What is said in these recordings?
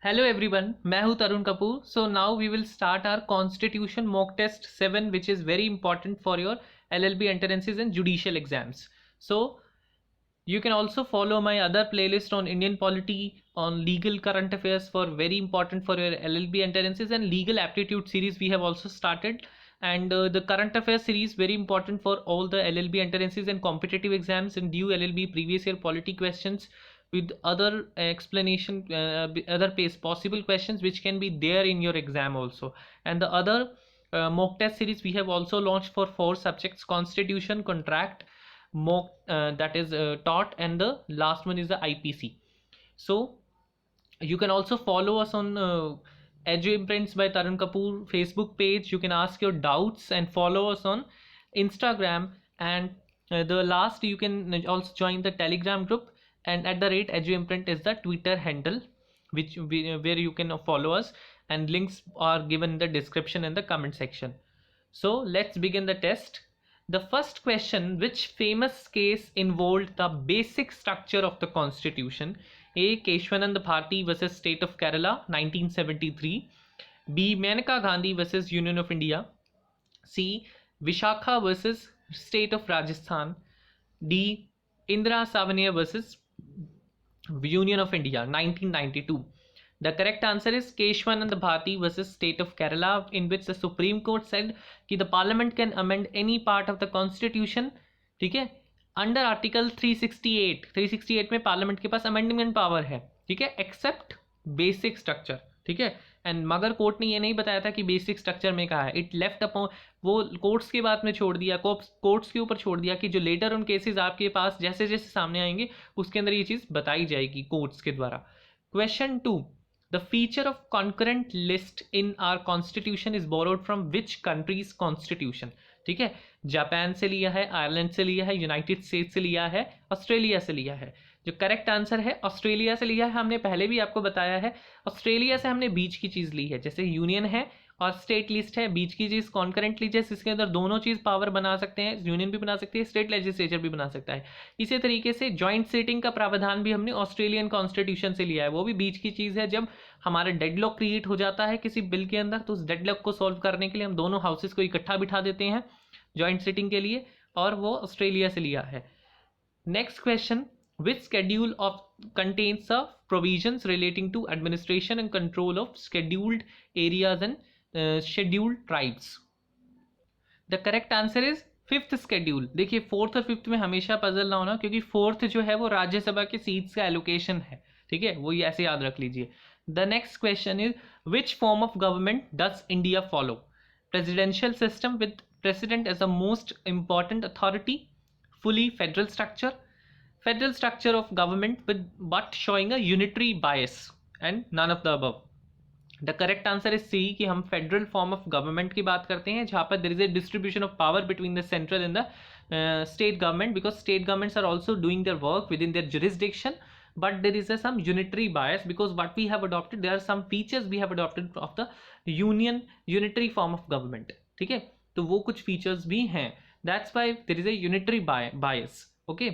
Hello everyone, मैं हूं Tarun Kapoor. So now we will start our constitution mock test 7 which is very important for your LLB entrances and judicial exams. So you can also follow my other playlist on Indian polity, on legal current affairs for very important for your LLB entrances, and legal aptitude series we have also started, and the current affairs series very important for all the LLB entrances and competitive exams and due LLB previous year polity questions with other explanation, other possible questions which can be there in your exam also. And the other mock test series we have also launched for 4 subjects: constitution, contract, mock, that is taught, and the last one is the IPC. So you can also follow us on Edu Imprints by Tarun Kapoor Facebook page. You can ask your doubts and follow us on Instagram, and the last, you can also join the Telegram group, and at the rate Edu Imprint is the Twitter handle where you can follow us, and links are given in the description and the comment section. So let's begin the test. The first question: which famous case involved the basic structure of the constitution? A. Keshwanand Bharti versus State of Kerala, 1973. B. Maneka Gandhi versus Union of India. C. Vishakha versus State of Rajasthan. D. Indira Savania versus Union of India, 1992. The correct answer is Keshwanand Bharti versus State of Kerala, in which the Supreme Court said कि the Parliament can amend any part of the Constitution, ठीक है, under article 368 में parliament के पास amendment power है, ठीक है, accept basic structure, ठीक है. एंड मगर कोर्ट ने ये नहीं बताया था कि बेसिक स्ट्रक्चर में कहा है. इट लेफ्ट अपॉन, वो कोर्ट्स के बाद में छोड़ दिया, कोर्ट्स के ऊपर छोड़ दिया कि जो लेटर उन केसेस आपके पास जैसे जैसे सामने आएंगे उसके अंदर ये चीज़ बताई जाएगी कोर्ट्स के द्वारा. Question 2: the feature of concurrent list in are constitution is borrowed from which countries constitution? ठीक है, जापान से लिया है, आयरलैंड से लिया है, यूनाइटेड स्टेट्स से लिया है, ऑस्ट्रेलिया से लिया है. जो करेक्ट आंसर है ऑस्ट्रेलिया से लिया है. हमने पहले भी आपको बताया है, ऑस्ट्रेलिया से हमने बीच की चीज़ ली है. जैसे यूनियन है और स्टेट लिस्ट है, बीच की चीज़ कॉन्करेंट लीजिए, इसके अंदर दोनों चीज़ पावर बना सकते हैं, यूनियन भी बना सकती है, स्टेट लेजिस्लेचर भी बना सकता है. इसी तरीके से जॉइंट सीटिंग का प्रावधान भी हमने ऑस्ट्रेलियन कॉन्स्टिट्यूशन से लिया है. वो भी बीच की चीज़ है. जब हमारा डेडलॉक क्रिएट हो जाता है किसी बिल के अंदर, तो उस डेडलॉक को सॉल्व करने के लिए हम दोनों हाउसेस को इकट्ठा बिठा देते हैं जॉइंट सिटिंग के लिए, और वो ऑस्ट्रेलिया से लिया है. Next question: which schedule of contains the provisions relating to administration and control of scheduled areas and scheduled tribes? The correct answer is fifth schedule. देखिए, फोर्थ और फिफ्थ में हमेशा पजल ना होना, क्योंकि फोर्थ जो है वो राज्यसभा के सीट्स का एलोकेशन है, ठीक है, वो ऐसे याद रख लीजिए. The next question is which form of government does India follow? Presidential system with president as the most important authority, fully federal structure of government with but showing a unitary bias, and none of the above. The correct answer is C, कि हम federal form of government की बात करते हैं जहाँ पर there is a distribution of power between the central and the state government, because state governments are also doing their work within their jurisdiction, but there is some unitary bias, because what we have adopted, there are some features we have adopted of the unitary form of government, ठीक है, तो वो कुछ features भी हैं. That's why there is a unitary bias. Okay,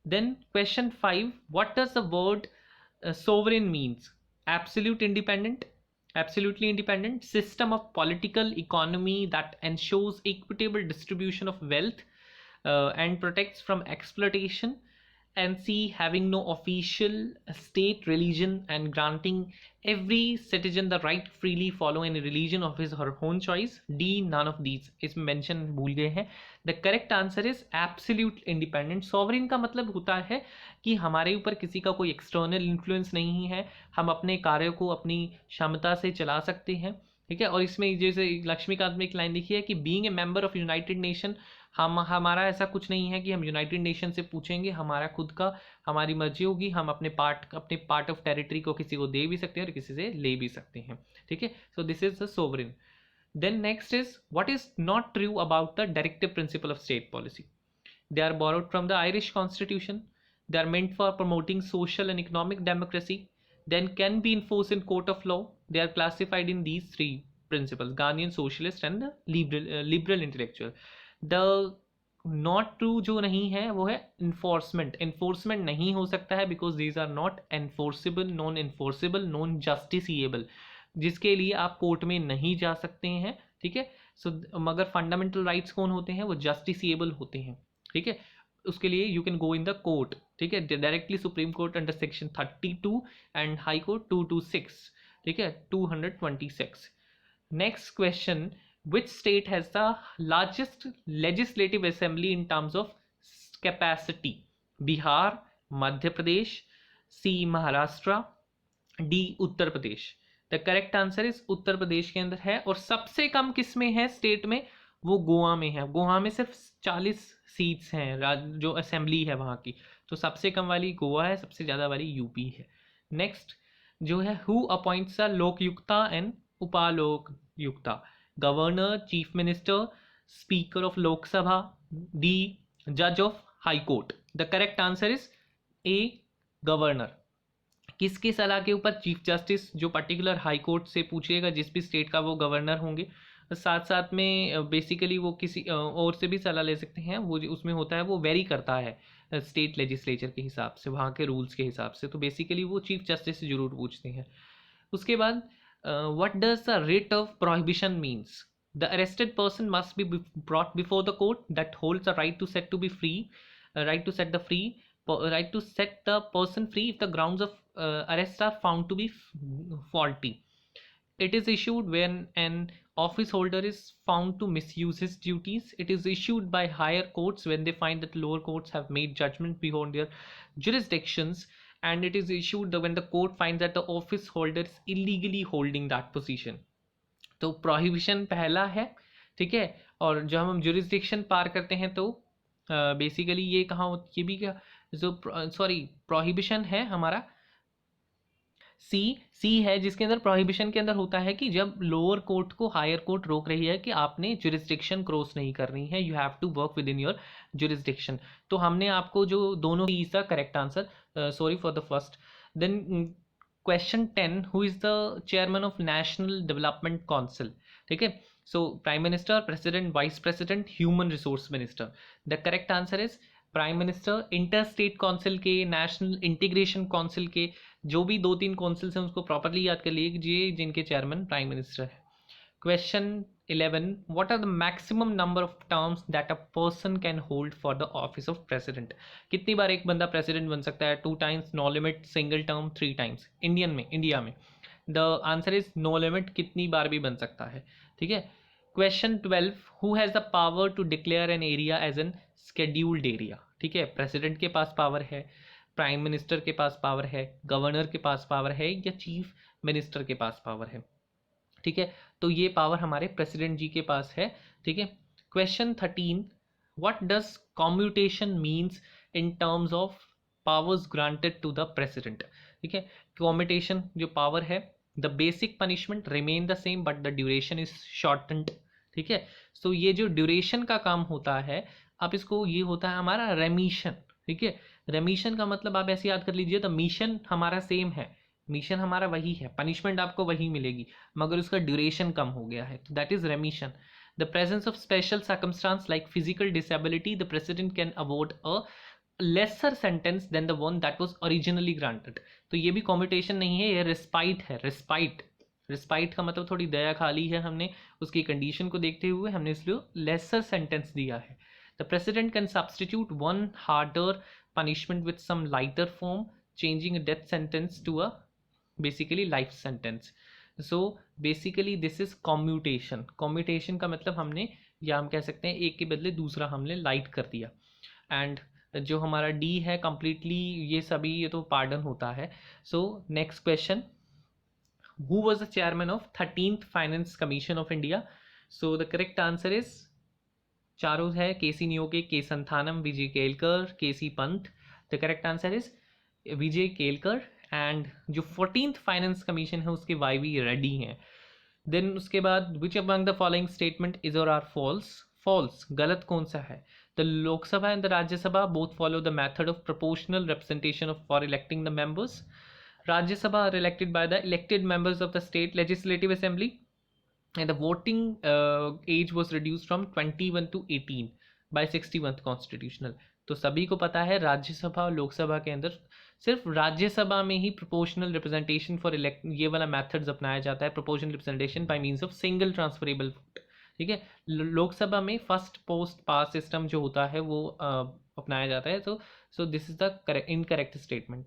then question 5: what does the word sovereign means? Absolute independent, absolutely independent, system of political economy that ensures equitable distribution of wealth and protects from exploitation, and C, having no official state religion and granting every citizen the right to freely follow any religion of his or her own choice. D, none of these. इसमें mention भूल गए हैं. The correct answer is absolute independent. Sovereign का मतलब होता है कि हमारे ऊपर किसी का कोई एक्सटर्नल इन्फ्लुएंस नहीं है, हम अपने कार्यों को अपनी क्षमता से चला सकते हैं, ठीक है. और इसमें जैसे लक्ष्मीकांत में एक लाइन लिखी है कि being a member of United nation, हमारा ऐसा कुछ नहीं है कि हम यूनाइटेड नेशन से पूछेंगे, हमारा खुद का, हमारी मर्जी होगी, हम अपने पार्ट ऑफ टेरिटरी को किसी को दे भी सकते हैं और किसी से ले भी सकते हैं, ठीक है. So this is the sovereign. Then next is what is not true about the directive principle of state policy? They are borrowed from the Irish constitution, they are meant for promoting social and economic democracy, then can be enforced in court of law. They are classified in these 3 principles: Gandhian, socialist, and liberal intellectual. The not true जो नहीं है वो है enforcement. Enforcement नहीं हो सकता है because these are not enforceable, non enforceable, non justiciable, जिसके लिए आप कोर्ट में नहीं जा सकते हैं, ठीक है। सो मगर फंडामेंटल राइट्स कौन होते हैं, वो जस्टिसिएबल होते हैं, ठीक है। उसके लिए you can go in the court, ठीक है, directly supreme court under section 32 and high court 226, ठीक है, 226। Next question, which state has the largest legislative assembly in terms of capacity? Bihar, Madhya Pradesh, C Maharashtra, D Uttar Pradesh. The correct answer is Uttar Pradesh के अंदर है। और सबसे कम किस में है स्टेट में, वो गोवा में है। गोवा में सिर्फ 40 सीट्स हैं जो असेंबली है वहाँ की, तो सबसे कम वाली गोवा है, सबसे ज़्यादा वाली यूपी है। नेक्स्ट जो है, who appoints a Lokayukta and Upalokayukta? Governor, chief minister, speaker of Lok Sabha, D जज of high court. The correct answer is A governor. किसकी सलाह के ऊपर? चीफ जस्टिस, जो पर्टिकुलर हाई कोर्ट से पूछेगा जिस भी स्टेट का, वो गवर्नर होंगे। साथ साथ में बेसिकली वो किसी और से भी सलाह ले सकते हैं, वो उसमें होता है, वो वेरी करता है स्टेट लेजिस्लेचर के हिसाब से, वहाँ के रूल्स के हिसाब से। तो बेसिकली वो चीफ जस्टिस से जरूर पूछते हैं। उसके बाद what does the writ of prohibition means? The arrested person must be brought before the court that holds the right to set to be free, right to set the free, right to set the person free if the grounds of arrest are found to be faulty. It is issued when an office holder is found to misuse his duties. It is issued by higher courts when they find that lower courts have made judgment beyond their jurisdictions, and it is issued when the court finds that the office holder is illegally holding that position. तो prohibition पहला है, ठीक है। और जब हम jurisdiction पार करते हैं तो बेसिकली ये कहाँ, ये भी क्या, जो सॉरी प्रोहिबिशन है हमारा सी है, जिसके अंदर प्रोहिबिशन के अंदर होता है कि जब लोअर कोर्ट को हायर कोर्ट रोक रही है कि आपने जुरिस्डिक्शन क्रॉस नहीं करनी है, you have to work within your jurisdiction. तो हमने आपको जो दोनों is the correct answer, sorry for the first. Then question 10, who is the chairman of national development council? ठीक है, so prime minister, president, vice president, human resource minister. The correct answer is prime minister. Inter state council के, national integration council के, जो भी 2-3 councils हैं उसको properly याद कर लीजिए, जिनके चेयरमैन प्राइम मिनिस्टर है। Question 11, what are the maximum number of terms that a person can hold for the office of president? कितनी बार एक बंदा प्रेसिडेंट बन सकता है? 2 times, no limit, single term, 3 times. India में the answer is no limit, कितनी बार भी बन सकता है, ठीक है। Question 12, who has the power to declare an area as N scheduled area? ठीक है, प्रेसिडेंट के पास पावर है, प्राइम मिनिस्टर के पास पावर है, गवर्नर के पास पावर है, या चीफ मिनिस्टर के पास पावर है, ठीक है। तो ये पावर हमारे प्रेसिडेंट जी के पास है, ठीक है। Question 13, what does commutation means in terms of powers granted to the president? ठीक है, कॉम्यूटेशन जो पावर है, the basic punishment remain the same but the duration is shortened, ठीक है। सो ये जो ड्यूरेशन का काम होता है, आप इसको, ये होता है हमारा रेमिशन, ठीक है। रेमिशन का मतलब आप ऐसे याद कर लीजिए, तो मिशन हमारा सेम है, मिशन हमारा वही है, पनिशमेंट आपको वही मिलेगी, मगर उसका ड्यूरेशन कम हो गया है, तो that is remission. The presence of special circumstance like physical disability, the president can award a lesser sentence than the one that was originally granted. तो ये भी कॉम्यूटेशन नहीं है, ये रिस्पाइट है। रिस्पाइट का मतलब थोड़ी दया खा ली है हमने, उसकी कंडीशन को देखते हुए हमने इसलिए लेसर सेंटेंस दिया है। The president can substitute one harder punishment with some lighter form, changing a death sentence to a basically life sentence. So basically this is commutation. Commutation का मतलब हमने, या हम कह सकते हैं एक के बदले दूसरा हमने लाइट कर दिया। एंड जो हमारा डी है कंप्लीटली ये सभी, ये तो पार्डन होता है। So next question, who was the chairman of 13th finance commission of India? So the correct answer is, चारों है, K C Niyogi, K Santhanam, Vijay Kelkar, K C Pant. The correct answer is Vijay Kelkar. And जो 14th फाइनेंस कमीशन है उसके वाईवी रेड्डी हैं। Then उसके बाद, which among the following statement is और are false? False, गलत कौन सा है? The Lok Sabha and the Rajya Sabha both follow the method of proportional representation of for electing the members. Rajya Sabha are elected by the elected members of the state legislative assembly, and the voting age was reduced from 21 to 18. By 61th constitutional. तो सभी को पता है राज्यसभा और लोकसभा के अंदर सिर्फ राज्यसभा में ही प्रोपोर्शनल रिप्रेजेंटेशन फॉर इलेक्ट ये वाला मेथड्स अपनाया जाता है, proportional representation by means of single transferable vote. ठीक है, लोकसभा में फर्स्ट पोस्ट पास सिस्टम जो होता है वो अपनाया जाता है। तो सो this is the incorrect statement.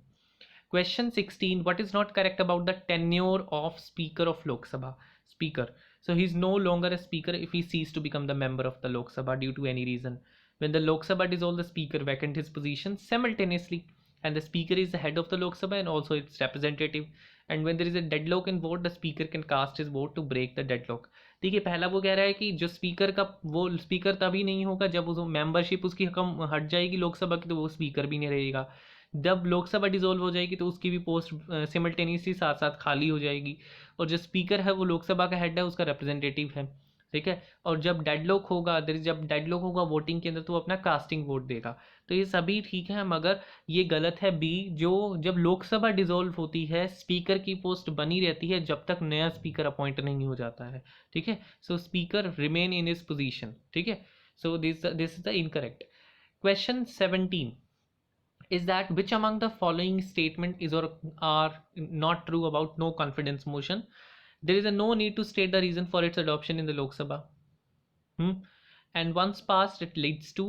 Question 16. What is not correct about the tenure of Speaker of Lok Sabha? Speaker. So he is no longer a speaker if he ceased to become the member of the Lok Sabha due to any reason. When the Lok Sabha dissolves, the speaker vacant his position simultaneously, and the speaker is the head of the Lok Sabha and also its representative. And when there is a deadlock in vote, the speaker can cast his vote to break the deadlock. देखिए पहला वो कह रहा है कि जो speaker का वो स्पीकर तभी नहीं होगा जब उस मेंबरशिप उसकी कम हट जाएगी लोकसभा की, तो वो स्पीकर भी नहीं रहेगा। जब लोकसभा डिसॉल्व हो जाएगी तो उसकी भी पोस्ट सिमल्टेनियसली साथ साथ खाली हो जाएगी, और जो स्पीकर है वो लोकसभा का हेड है, उसका रिप्रेजेंटेटिव है। ठीक है, और जब डेडलॉक होगा वोटिंग के अंदर तो वो अपना कास्टिंग वोट देगा। तो ये सभी ठीक है, मगर ये गलत है बी, जो जब लोकसभा डिसॉल्व होती है स्पीकर की पोस्ट बनी रहती है जब तक नया स्पीकर अपॉइंट नहीं हो जाता है। ठीक है, सो speaker remain in his position. ठीक है, so this is the incorrect. Question 17 is that which among the following statement is or are not true about no confidence motion? There is a no need to state the reason for its adoption in the Lok Sabha. And once passed, it leads to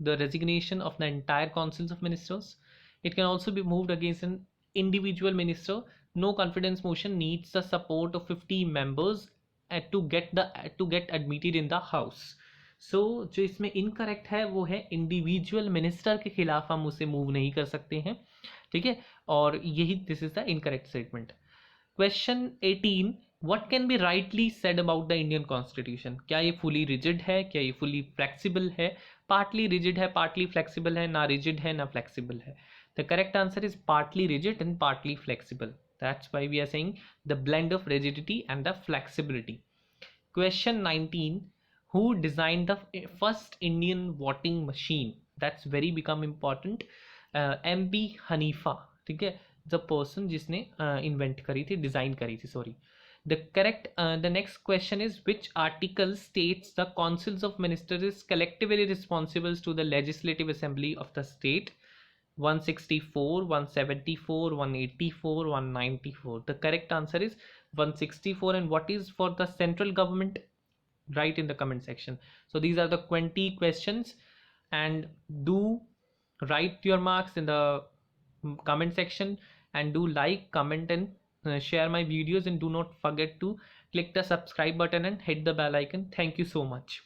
the resignation of the entire councils of ministers. It can also be moved against an individual minister. No confidence motion needs the support of 50 members to get admitted in the house. सो जो इसमें incorrect है वो है individual minister के खिलाफ हम उसे move नहीं कर सकते हैं। ठीक है, और यही this is the incorrect statement. Question 18, what can be rightly said about the Indian constitution? क्या ये फुली रिजिड है, क्या ये फुली फ्लेक्सिबल है? पार्टली रिजिड है, पार्टली फ्लेक्सिबल है, ना रिजिड है ना फ्लेक्सिबल है। The correct answer is partly rigid and partly flexible. That's why we are saying the blend of rigidity and the flexibility. Question 19, who designed the first Indian voting machine? That's very become important. M.B. Hanifa, ठीक है, the person जिसने invent करी थी, design करी थी, sorry. The next question is which article states the councils of ministers is collectively responsible to the legislative assembly of the state? 164, 174, 184, 194. The correct answer is 164. And what is for the central government? Write in the comment section. So these are the 20 questions, and do write your marks in the comment section, and do like, comment and share my videos, and do not forget to click the subscribe button and hit the bell icon. Thank you so much.